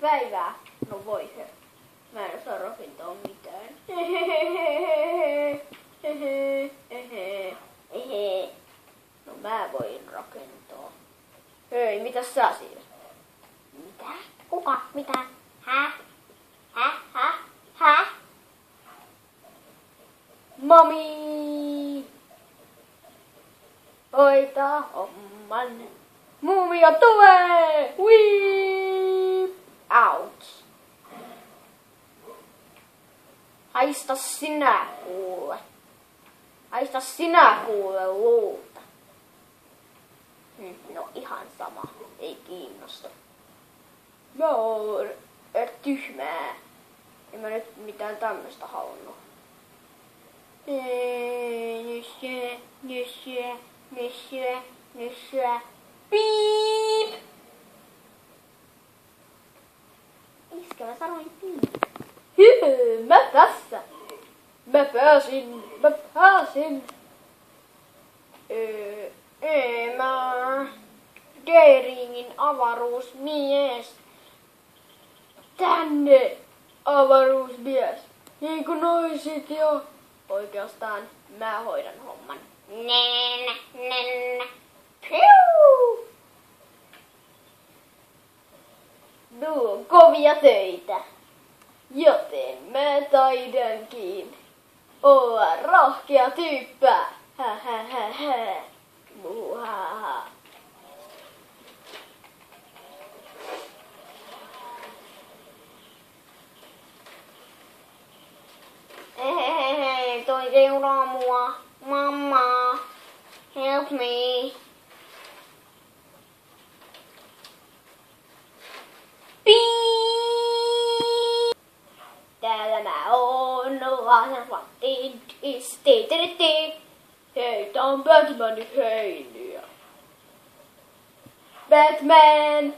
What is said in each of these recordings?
Päivää. No voi he. Mä en osaa rakentaa mitään. No mä voin rakentaa. Hei, mitäs sä siinä? Mitä? Kuka? Mitä? Häh? Häh? Mami! Hoitaa homman. Muumio tulee! Whip! Ouch! Haista sinä kuule. Haista sinä kuule luuta. No ihan sama. Ei kiinnosta. Mä oon tyhmää. En mä nyt mitään tämmöstä halunnut. Nysyä. Piip! Iskä, mä sanoin piip. Mä tässä. Mä pääsin. Mä Deringin avaruusmies. Tänne avaruusmies. Niin kuin noisit jo. Oikeastaan mä hoidan homman. Nennä. Piu! Nuo on kovia töitä. Joten mä taidankin olla rohkea tyyppä. Muhaha. Toi seuraa mua. Mamma. Help me. Piip! Täällä mä oon, no what it is. Hei, tää on Batmanin heiniä. Batman!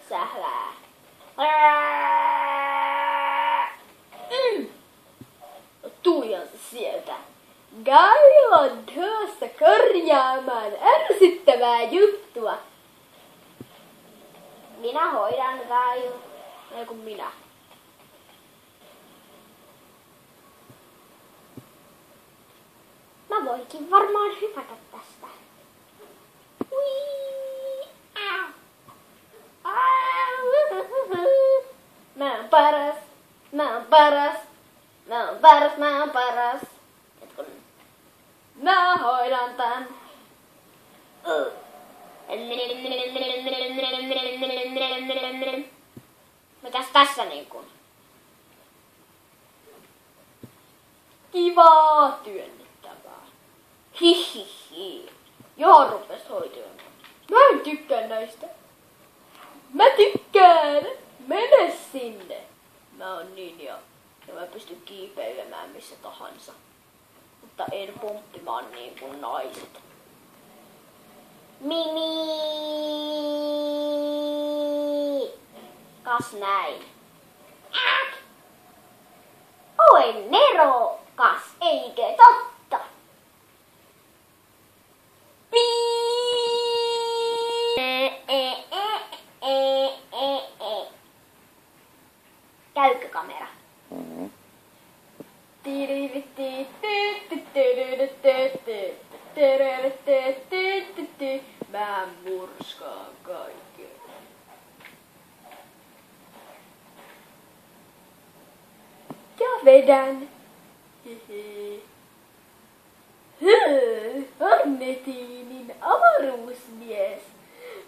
Sählää. Tulihan se sieltä. Guy on tuossa korjaamaan ärsyttävää juttua. Minä hoidan Guy. Ei kun minä. Mä voinkin varmaan hypätä tästä. Ui! Mä oon paras. Hetkun. Mä hoidan tän. Mitäs tässä niinku? Kivaa työnnettävää. Hihihi. Johan rupes hoitamaan. Mä en tykkää näistä. Mä tykkään. Mene sinne. Mä oon ninja. Ja mä pystyn kiipeilemään missä tahansa. Mutta en pomppimaan niin kuin naiset. Mimi! Kas näin. Olen nerokas, eikö totta? Käykö kamera? Mä murskaan kaiken. Ja vedän. Annetiinin avaruusmies.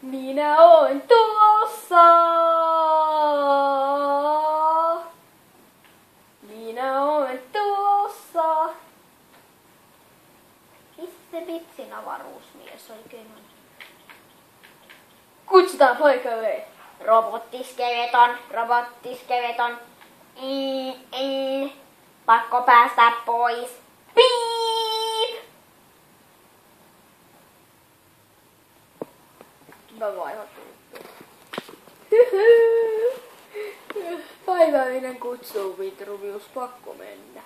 Minä oon tulossa. Missä se vitsin avaruusmies oikein on? Kutsutaan paikalle. Robottiskeleton. Pakko päästä pois. Piip! Mä vaihan päivällinen kutsu, Vitruvius, pakko mennä.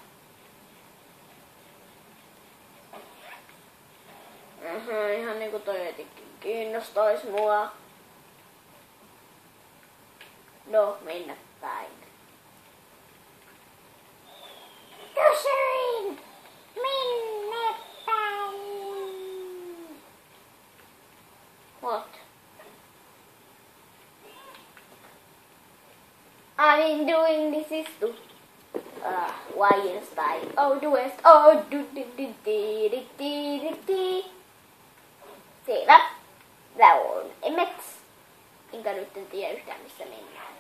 Ihan niinku toi etikin kiinnostais mua. No, mennä päin. Kysyin, minne päin? What? I'm doing this is to Wild style. Oh, the west. Oh, do. Siellä. That on Emets. Enkä nyt en tiedä yhtään missä mennään.